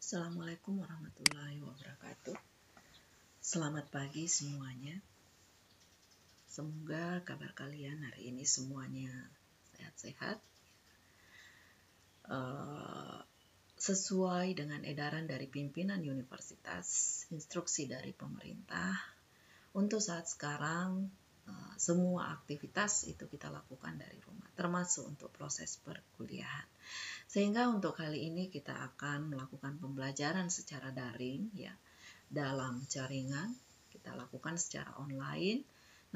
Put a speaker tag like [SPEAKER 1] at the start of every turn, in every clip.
[SPEAKER 1] Assalamualaikum warahmatullahi wabarakatuh. Selamat pagi semuanya. Semoga kabar kalian hari ini semuanya sehat-sehat. Sesuai dengan edaran dari pimpinan universitas, instruksi dari pemerintah, untuk saat sekarang semua aktivitas itu kita lakukan dari rumah, termasuk untuk proses perkuliahan. Sehingga untuk kali ini kita akan melakukan pembelajaran secara daring ya, dalam jaringan, kita lakukan secara online.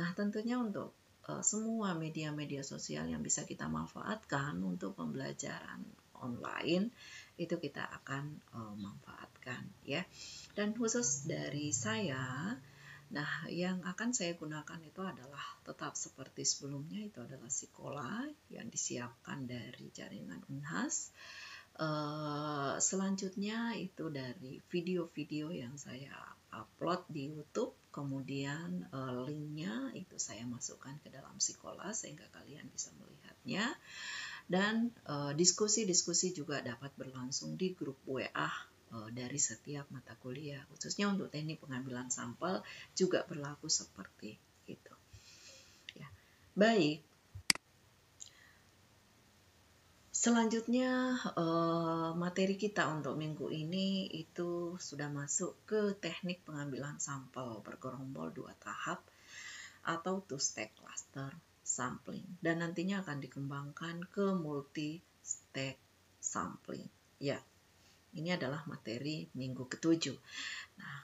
[SPEAKER 1] Nah, tentunya untuk semua media-media sosial yang bisa kita manfaatkan untuk pembelajaran online itu kita akan manfaatkan ya. Dan khusus dari saya, nah yang akan saya gunakan itu adalah tetap seperti sebelumnya, itu adalah Sekolah yang disiapkan dari jaringan Unhas. Selanjutnya itu dari video-video yang saya upload di YouTube, kemudian linknya itu saya masukkan ke dalam Sekolah sehingga kalian bisa melihatnya. Dan diskusi-diskusi juga dapat berlangsung di grup WA dari setiap mata kuliah, khususnya untuk teknik pengambilan sampel juga berlaku seperti itu. Ya. Baik. Selanjutnya materi kita untuk minggu ini itu sudah masuk ke teknik pengambilan sampel bergerombol 2 tahap atau two-stage cluster sampling, dan nantinya akan dikembangkan ke multi-stage sampling. Ya, ini adalah materi minggu ke-7. Nah,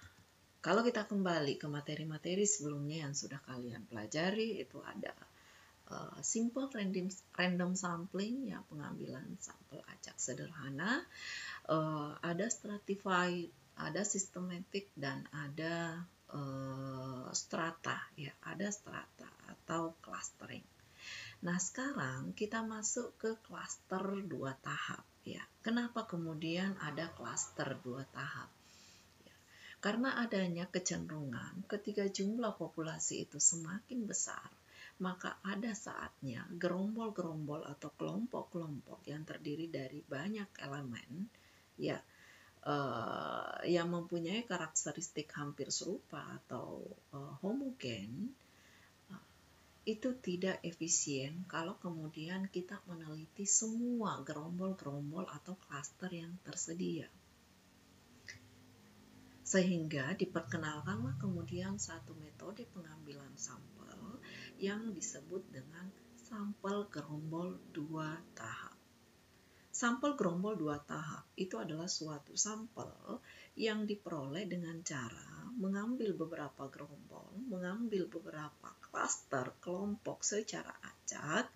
[SPEAKER 1] kalau kita kembali ke materi-materi sebelumnya yang sudah kalian pelajari, itu ada simple random sampling, ya pengambilan sampel acak sederhana, ada stratified, ada systematic, dan ada strata, ya ada strata atau clustering. Nah, sekarang kita masuk ke cluster 2 tahap ya. Kenapa kemudian ada cluster 2 tahap? Ya, karena adanya kecenderungan ketika jumlah populasi itu semakin besar, maka ada saatnya gerombol-gerombol atau kelompok-kelompok yang terdiri dari banyak elemen ya yang mempunyai karakteristik hampir serupa atau homogen, itu tidak efisien kalau kemudian kita meneliti semua gerombol-gerombol atau klaster yang tersedia. Sehingga diperkenalkanlah kemudian satu metode pengambilan sampel yang disebut dengan sampel gerombol 2 tahap. Sampel gerombol 2 tahap itu adalah suatu sampel yang diperoleh dengan cara mengambil beberapa gerombol, mengambil beberapa klaster kelompok secara acak,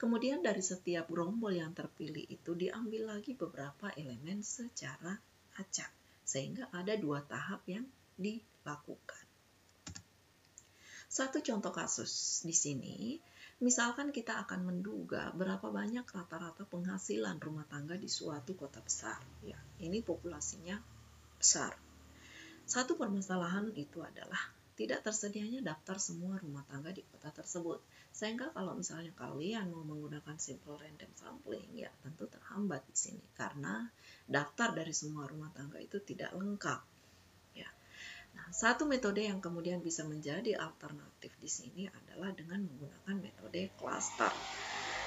[SPEAKER 1] kemudian dari setiap gerombol yang terpilih itu diambil lagi beberapa elemen secara acak, sehingga ada 2 tahap yang dilakukan. Satu contoh kasus di sini, misalkan kita akan menduga berapa banyak rata-rata penghasilan rumah tangga di suatu kota besar. Ya, ini populasinya besar. Satu permasalahan itu adalah tidak tersedianya daftar semua rumah tangga di kota tersebut. Sehingga kalau misalnya kalian mau menggunakan simple random sampling, ya tentu terhambat di sini karena daftar dari semua rumah tangga itu tidak lengkap. Ya. Nah, satu metode yang kemudian bisa menjadi alternatif di sini adalah dengan menggunakan metode cluster.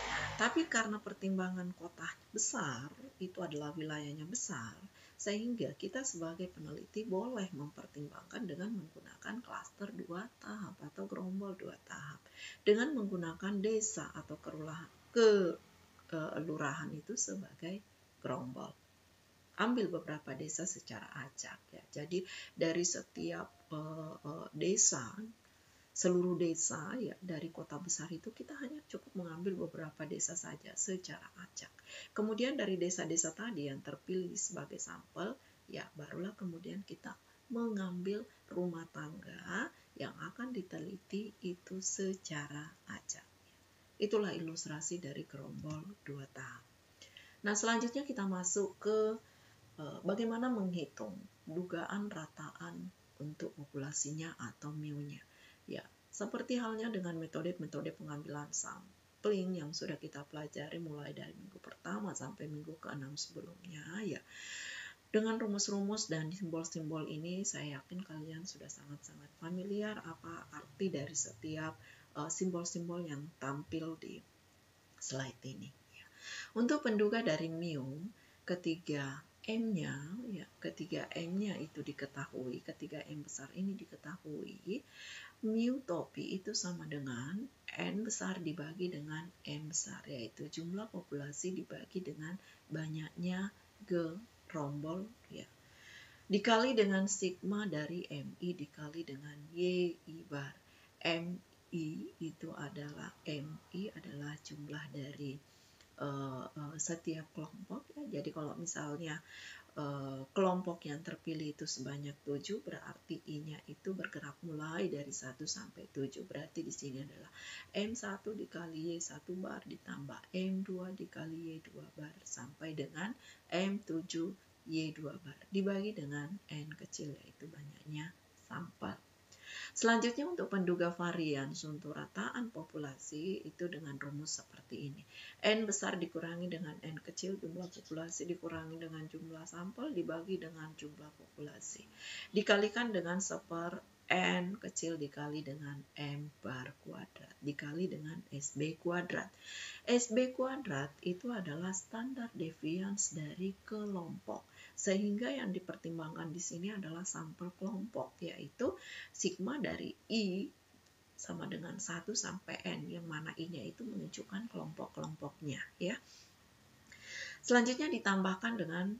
[SPEAKER 1] Nah, tapi karena pertimbangan kota besar, itu adalah wilayahnya besar, sehingga kita sebagai peneliti boleh mempertimbangkan dengan menggunakan cluster 2 tahap atau gerombol 2 tahap. Dengan menggunakan desa atau kelurahan itu sebagai gerombol. Ambil beberapa desa secara acak ya. Jadi dari setiap desa, seluruh desa ya dari kota besar itu kita hanya cukup mengambil beberapa desa saja secara acak. Kemudian dari desa-desa tadi yang terpilih sebagai sampel, ya barulah kemudian kita mengambil rumah tangga yang akan diteliti itu secara acak. Itulah ilustrasi dari gerombol 2 tahap. Nah, selanjutnya kita masuk ke bagaimana menghitung dugaan rataan untuk populasinya atau mu-nya. Ya, seperti halnya dengan metode-metode pengambilan sampling yang sudah kita pelajari mulai dari minggu pertama sampai minggu ke-6 sebelumnya ya. Dengan rumus-rumus dan simbol-simbol ini, saya yakin kalian sudah sangat-sangat familiar apa arti dari setiap simbol-simbol yang tampil di slide ini. Untuk penduga dari mu, ketiga M-nya itu diketahui, ketiga M besar ini diketahui, mu topi itu sama dengan N besar dibagi dengan M besar, yaitu jumlah populasi dibagi dengan banyaknya gerombol, ya, dikali dengan sigma dari MI dikali dengan YI bar. MI itu adalah jumlah dari setiap kelompok, ya. Jadi kalau misalnya kelompok yang terpilih itu sebanyak 7, berarti I-nya itu bergerak mulai dari 1 sampai 7. Berarti di sini adalah M1 dikali Y1 bar ditambah M2 dikali Y2 bar sampai dengan M7 Y2 bar dibagi dengan N kecil, yaitu banyaknya sampel. Selanjutnya untuk penduga varian untuk rataan populasi itu dengan rumus seperti ini. N besar dikurangi dengan N kecil, jumlah populasi dikurangi dengan jumlah sampel dibagi dengan jumlah populasi. Dikalikan dengan 1/n kecil dikali dengan M bar kuadrat dikali dengan SB kuadrat. SB kuadrat itu adalah standar deviance dari kelompok. Sehingga yang dipertimbangkan di sini adalah sampel kelompok, yaitu sigma dari I sama dengan 1 sampai N, yang mana I-nya itu menunjukkan kelompok-kelompoknya, ya. Selanjutnya ditambahkan dengan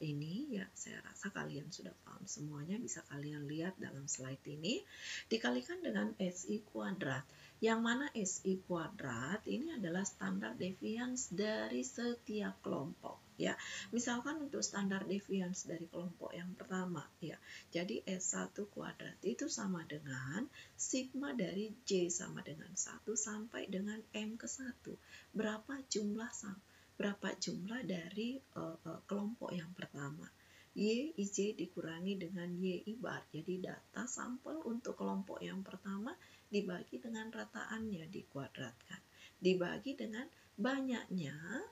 [SPEAKER 1] ini, ya, saya rasa kalian sudah paham semuanya, bisa kalian lihat dalam slide ini, dikalikan dengan SI kuadrat. Yang mana SI kuadrat ini adalah standar deviance dari setiap kelompok, ya. Misalkan untuk standar deviance dari kelompok yang pertama, ya. Jadi S1 kuadrat itu sama dengan sigma dari J sama dengan 1 sampai dengan M ke 1. Berapa jumlah dari kelompok yang pertama? YIJ dikurangi dengan YI bar. Jadi data sampel untuk kelompok yang pertama dibagi dengan rataannya dikuadratkan. Dibagi dengan banyaknya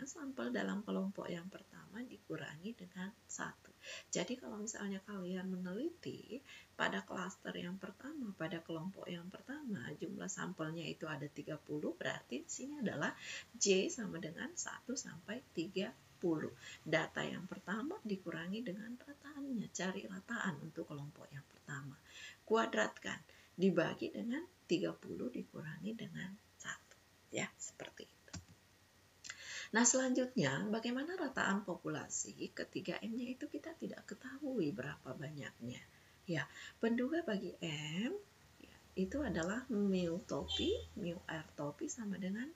[SPEAKER 1] sampel dalam kelompok yang pertama dikurangi dengan 1. Jadi kalau misalnya kalian meneliti pada klaster yang pertama, pada kelompok yang pertama, jumlah sampelnya itu ada 30, berarti di sini adalah J sama dengan 1 sampai 30. Data yang pertama dikurangi dengan rataannya, cari rataan untuk kelompok yang pertama. Kuadratkan, dibagi dengan 30 dikurangi dengan 1. Ya, seperti itu. Nah, selanjutnya bagaimana rataan populasi ketika M-nya itu kita tidak ketahui berapa banyaknya. Ya, penduga bagi M ya, itu adalah mu topi, mu R topi sama dengan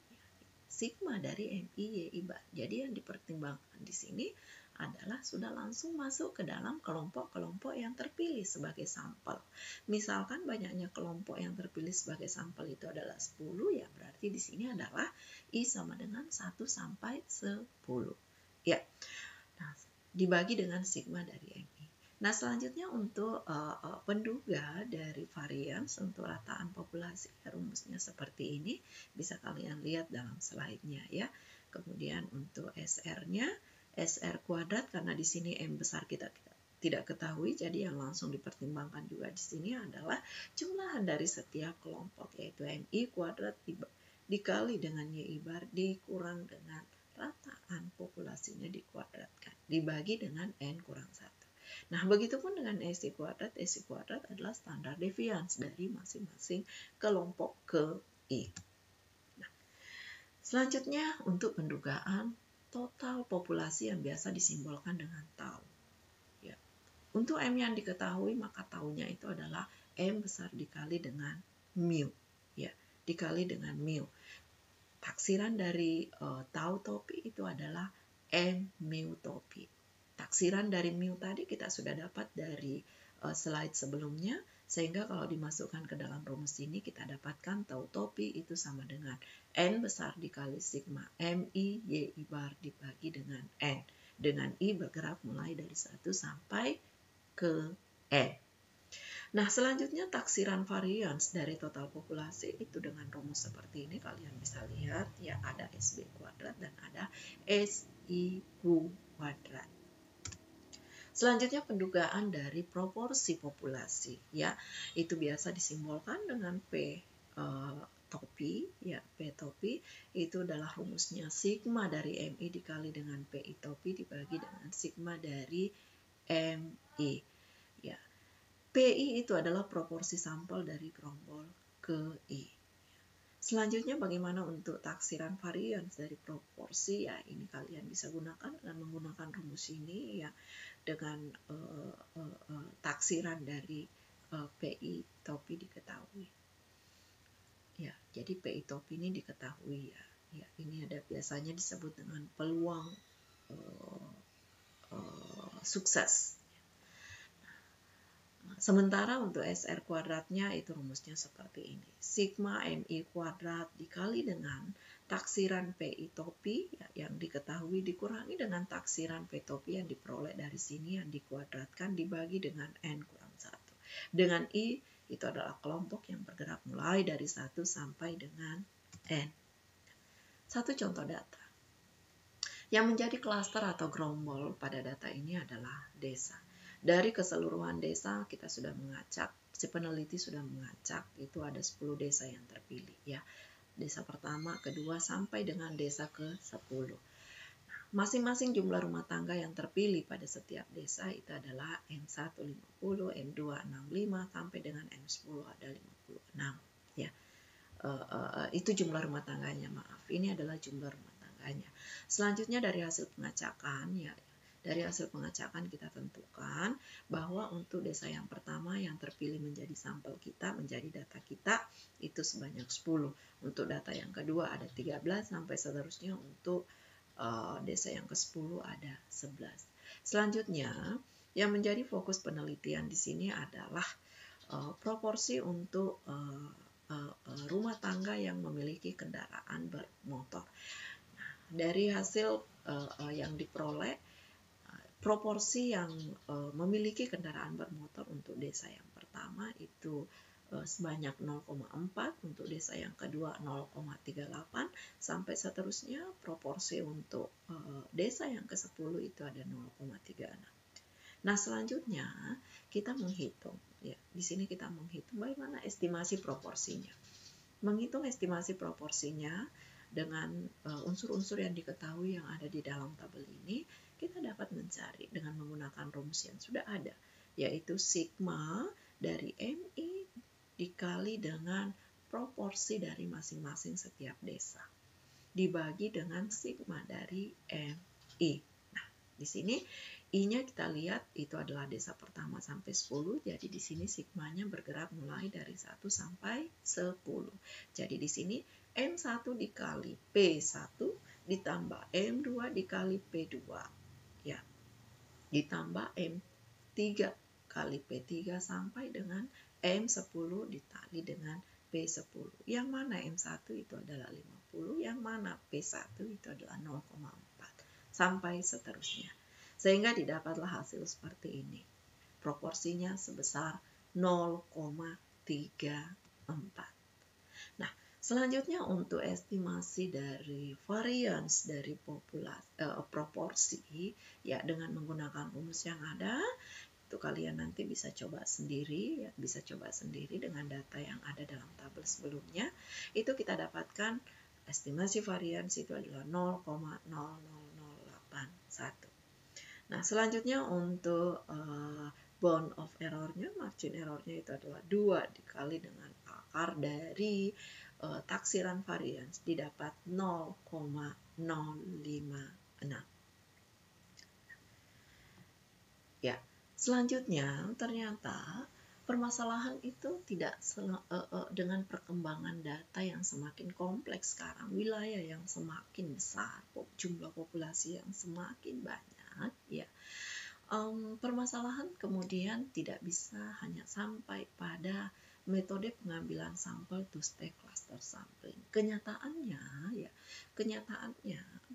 [SPEAKER 1] sigma dari MI YI bar. Jadi yang dipertimbangkan di sini adalah sudah langsung masuk ke dalam kelompok-kelompok yang terpilih sebagai sampel. Misalkan banyaknya kelompok yang terpilih sebagai sampel itu adalah 10, ya berarti di sini adalah I sama dengan 1 sampai 10. Ya. Nah, dibagi dengan sigma dari MI. Nah, selanjutnya untuk penduga dari varian untuk rataan populasi, rumusnya seperti ini, bisa kalian lihat dalam slide-nya, ya. Kemudian untuk SR-nya, SR kuadrat, karena di sini M besar kita tidak ketahui, jadi yang langsung dipertimbangkan juga di sini adalah jumlahan dari setiap kelompok, yaitu MI kuadrat dikali dengan YI bar dikurang dengan rataan populasinya dikuadratkan, dibagi dengan N kurang 1. Nah, begitupun dengan SI kuadrat. SI kuadrat adalah standar deviance dari masing-masing kelompok ke I. Nah, selanjutnya untuk pendugaan total populasi yang biasa disimbolkan dengan tau. Ya. Untuk M yang diketahui, maka taunya itu adalah M besar dikali dengan mu. Ya, dikali dengan mu. Taksiran dari tau topi itu adalah M mu topi. Taksiran dari mu tadi kita sudah dapat dari slide sebelumnya, sehingga kalau dimasukkan ke dalam rumus ini kita dapatkan tau topi itu sama dengan N besar dikali sigma MI YI bar dibagi dengan N, dengan I bergerak mulai dari 1 sampai ke N. Nah, selanjutnya taksiran varians dari total populasi itu dengan rumus seperti ini, kalian bisa lihat, ya, ada SB kuadrat dan ada SIQ kuadrat. Selanjutnya pendugaan dari proporsi populasi, ya, itu biasa disimbolkan dengan P topi, ya, P topi itu adalah rumusnya sigma dari MI dikali dengan PI topi dibagi dengan sigma dari MI, ya. PI itu adalah proporsi sampel dari gerombol ke I. Selanjutnya bagaimana untuk taksiran varians dari proporsi, ya ini kalian bisa gunakan dengan menggunakan rumus ini, ya, dengan taksiran dari PI topi diketahui. Ya, jadi PI topi ini diketahui, ya. Ya, ini ada biasanya disebut dengan peluang sukses. Sementara untuk SR kuadratnya itu rumusnya seperti ini. Sigma MI kuadrat dikali dengan taksiran PI topi, ya, yang diketahui dikurangi dengan taksiran P topi yang diperoleh dari sini yang dikuadratkan dibagi dengan N kurang 1. Dengan I itu adalah kelompok yang bergerak mulai dari 1 sampai dengan N. Satu contoh data. Yang menjadi klaster atau gerombol pada data ini adalah desa. Dari keseluruhan desa kita sudah mengacak, si peneliti sudah mengacak, itu ada 10 desa yang terpilih, ya. Desa pertama, kedua, sampai dengan desa ke-10. Masing-masing jumlah rumah tangga yang terpilih pada setiap desa itu adalah M1 50, M2 65, sampai dengan M10 ada 56, ya. Itu jumlah rumah tangganya, maaf. Ini adalah jumlah rumah tangganya. Selanjutnya dari hasil pengacakan, ya. Dari hasil pengacakan kita tentukan bahwa untuk desa yang pertama yang terpilih menjadi sampel kita, menjadi data kita, itu sebanyak 10. Untuk data yang kedua ada 13 sampai seterusnya, untuk desa yang ke-10 ada 11. Selanjutnya, yang menjadi fokus penelitian di sini adalah proporsi untuk rumah tangga yang memiliki kendaraan bermotor. Nah, dari hasil yang diperoleh, proporsi yang memiliki kendaraan bermotor untuk desa yang pertama itu sebanyak 0,4, untuk desa yang kedua 0,38, sampai seterusnya. Proporsi untuk desa yang ke-10 itu ada 0,36. Nah, selanjutnya kita menghitung, ya. Di sini kita menghitung bagaimana estimasi proporsinya. Menghitung estimasi proporsinya dengan unsur-unsur yang diketahui yang ada di dalam tabel ini, kita dapat mencari dengan menggunakan rumus yang sudah ada, yaitu sigma dari MI dikali dengan proporsi dari masing-masing setiap desa, dibagi dengan sigma dari MI. Nah, di sini I-nya kita lihat itu adalah desa pertama sampai 10, jadi di sini sigmanya bergerak mulai dari 1 sampai 10. Jadi di sini M1 dikali P1 ditambah M2 dikali P2, ya, ditambah M3 kali P3 sampai dengan M10 dikali dengan P10. Yang mana M1 itu adalah 50, yang mana P1 itu adalah 0,4, sampai seterusnya. Sehingga didapatlah hasil seperti ini. Proporsinya sebesar 0,34. Nah, selanjutnya untuk estimasi dari varians dari proporsi, ya, dengan menggunakan rumus yang ada, itu kalian nanti bisa coba sendiri, ya, bisa coba sendiri dengan data yang ada dalam tabel sebelumnya. Itu kita dapatkan estimasi varians itu adalah 0,00081. Nah, selanjutnya untuk bound of error-nya, margin error-nya itu adalah 2 dikali dengan akar dari taksiran varians, didapat 0,056. Ya, selanjutnya ternyata permasalahan itu tidak dengan perkembangan data yang semakin kompleks sekarang, wilayah yang semakin besar, jumlah populasi yang semakin banyak, ya. Permasalahan kemudian tidak bisa hanya sampai pada metode pengambilan sampel two-stage cluster sampling. Kenyataannya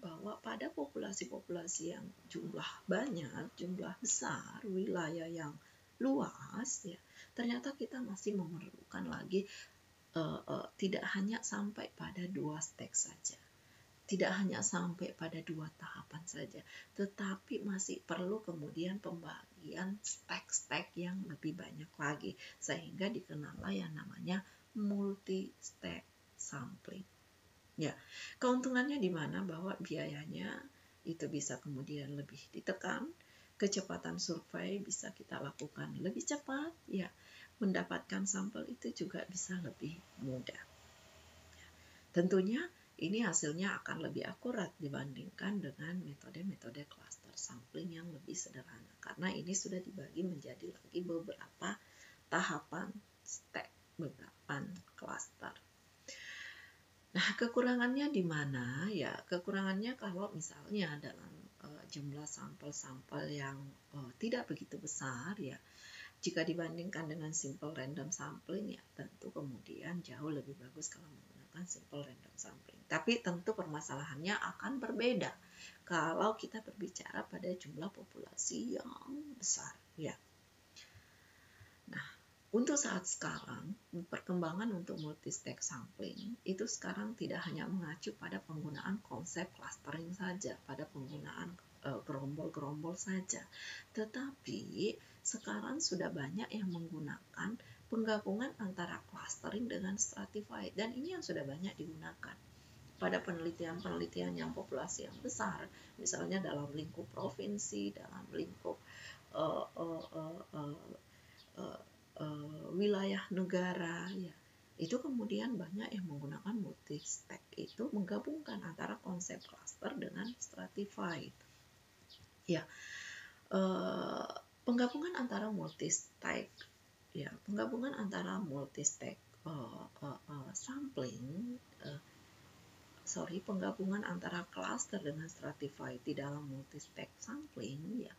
[SPEAKER 1] bahwa pada populasi-populasi yang jumlah banyak, jumlah besar, wilayah yang luas, ya, ternyata kita masih memerlukan lagi tidak hanya sampai pada 2 stage saja. tidak hanya sampai pada 2 tahapan saja, tetapi masih perlu kemudian pembagian step-step yang lebih banyak lagi, sehingga dikenallah yang namanya multi-step sampling. Ya, keuntungannya di mana bahwa biayanya itu bisa kemudian lebih ditekan, kecepatan survei bisa kita lakukan lebih cepat, ya, mendapatkan sampel itu juga bisa lebih mudah. Tentunya ini hasilnya akan lebih akurat dibandingkan dengan metode-metode cluster sampling yang lebih sederhana, karena ini sudah dibagi menjadi lagi beberapa tahapan step, beberapa cluster. Nah, kekurangannya di mana? Ya, kekurangannya kalau misalnya dalam jumlah sampel-sampel yang tidak begitu besar, ya, jika dibandingkan dengan simple random sampling, ya tentu kemudian jauh lebih bagus kalau menggunakan simple random sampling. Tapi tentu permasalahannya akan berbeda kalau kita berbicara pada jumlah populasi yang besar, ya. Nah, untuk saat sekarang, perkembangan untuk multi-step sampling itu sekarang tidak hanya mengacu pada penggunaan konsep clustering saja, pada penggunaan gerombol-gerombol saja, tetapi sekarang sudah banyak yang menggunakan penggabungan antara clustering dengan stratified, dan ini yang sudah banyak digunakan pada penelitian-penelitian yang populasi yang besar, misalnya dalam lingkup provinsi, dalam lingkup wilayah negara, ya. Itu kemudian banyak yang menggunakan multi-step, itu menggabungkan antara konsep cluster dengan stratified. Ya, penggabungan antara multi-step, ya, penggabungan antara multi-step sampling, penggabungan antara cluster dengan stratified di dalam multi-step sampling, ya.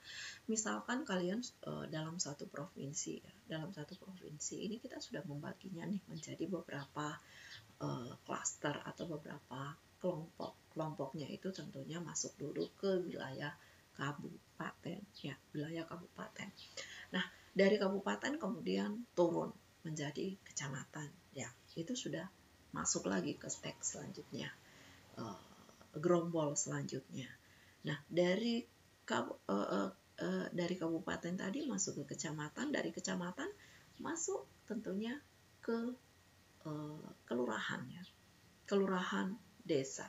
[SPEAKER 1] Misalkan kalian dalam satu provinsi, ya, dalam satu provinsi ini kita sudah membaginya nih menjadi beberapa cluster atau beberapa kelompok. Kelompoknya itu tentunya masuk dulu ke wilayah kabupaten, ya, wilayah kabupaten. Nah, dari kabupaten kemudian turun menjadi kecamatan, ya, itu sudah masuk lagi ke step selanjutnya, gerombol selanjutnya. Nah, dari kabupaten tadi masuk ke kecamatan, dari kecamatan masuk tentunya ke kelurahan, ya, kelurahan desa.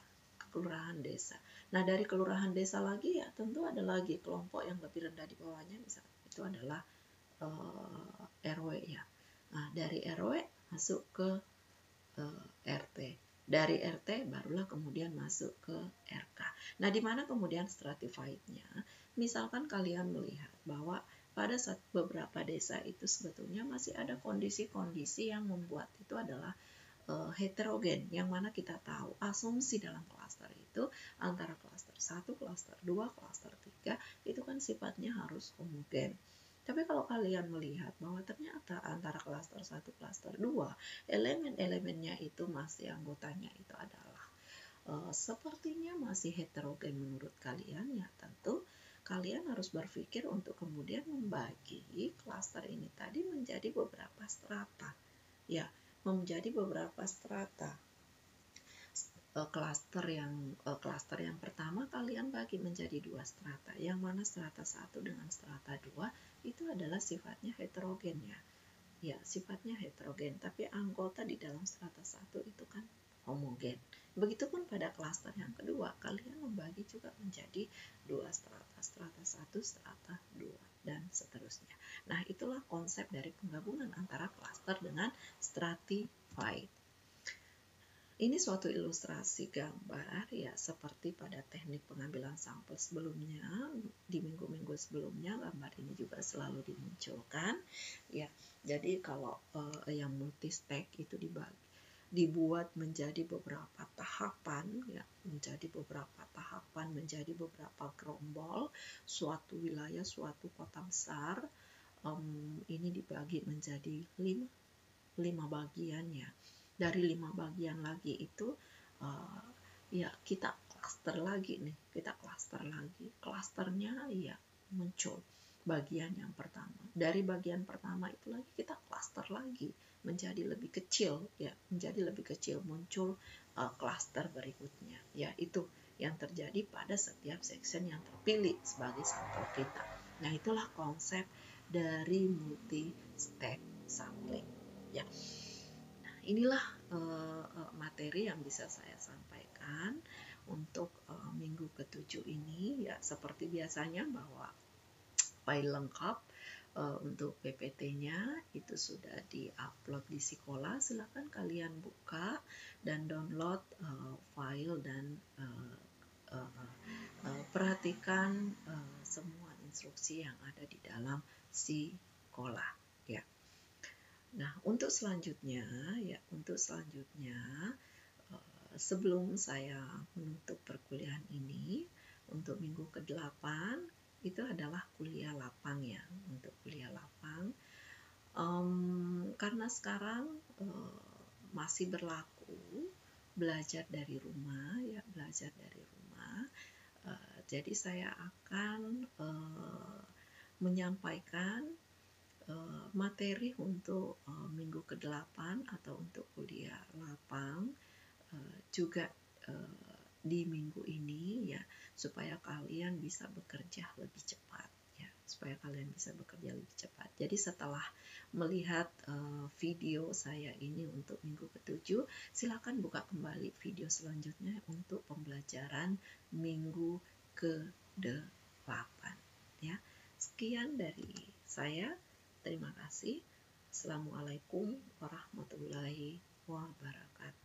[SPEAKER 1] Nah, dari kelurahan desa lagi, ya, tentu ada lagi kelompok yang lebih rendah di bawahnya, misalnya itu adalah RW, ya. Nah, dari RW masuk ke RT. Dari RT barulah kemudian masuk ke RK. Nah, di mana kemudian stratified-nya? Misalkan kalian melihat bahwa pada saat beberapa desa itu sebetulnya masih ada kondisi-kondisi yang membuat itu adalah heterogen, yang mana kita tahu asumsi dalam klaster itu antara klaster 1, klaster 2, klaster 3 itu kan sifatnya harus homogen. Tapi kalau kalian melihat bahwa ternyata antara klaster 1, klaster 2, elemen-elemennya itu masih anggotanya itu adalah sepertinya masih heterogen menurut kalian, ya tentu kalian harus berpikir untuk kemudian membagi klaster ini tadi menjadi beberapa strata, ya, menjadi beberapa strata. Klaster yang pertama kalian bagi menjadi 2 strata, yang mana strata 1 dengan strata 2 itu adalah sifatnya heterogen, ya. Ya, sifatnya heterogen, tapi anggota di dalam strata 1 itu kan homogen. Begitupun pada klaster yang kedua, kalian membagi juga menjadi 2 strata, strata 1, strata 2, dan seterusnya. Nah, itulah konsep dari penggabungan antara klaster dengan stratified. Ini suatu ilustrasi gambar, ya, seperti pada teknik pengambilan sampel sebelumnya. Di minggu-minggu sebelumnya gambar ini juga selalu dimunculkan, ya. Jadi kalau yang multi-step itu dibuat menjadi beberapa tahapan, ya, menjadi beberapa tahapan, menjadi beberapa gerombol, suatu wilayah, suatu kota besar, ini dibagi menjadi 5 bagian, ya. Dari 5 bagian lagi itu ya kita klaster lagi nih, klasternya, ya, muncul bagian yang pertama. Dari bagian pertama itu lagi kita klaster lagi menjadi lebih kecil, ya, menjadi lebih kecil, muncul klaster berikutnya. Ya, itu yang terjadi pada setiap section yang terpilih sebagai sampel kita. Nah, itulah konsep dari multi-step sampling. Ya, nah, inilah materi yang bisa saya sampaikan untuk minggu ke-7 ini. Ya, seperti biasanya bahwa file lengkap untuk PPT-nya itu sudah di-upload di Sekolah. Silakan kalian buka dan download file dan perhatikan semua instruksi yang ada di dalam Sekolah. Ya. Nah, untuk selanjutnya sebelum saya menutup perkuliahan ini untuk minggu ke-8 itu adalah kuliah lapang ya, untuk kuliah lapang. Karena sekarang masih berlaku belajar dari rumah ya, jadi saya akan menyampaikan materi untuk minggu ke-8 atau untuk kuliah lapang juga di minggu ini ya, supaya kalian bisa bekerja lebih cepat ya, Jadi setelah melihat video saya ini untuk minggu ke-7, silakan buka kembali video selanjutnya untuk pembelajaran minggu ke-8 ya. Sekian dari saya. Terima kasih. Assalamualaikum warahmatullahi wabarakatuh.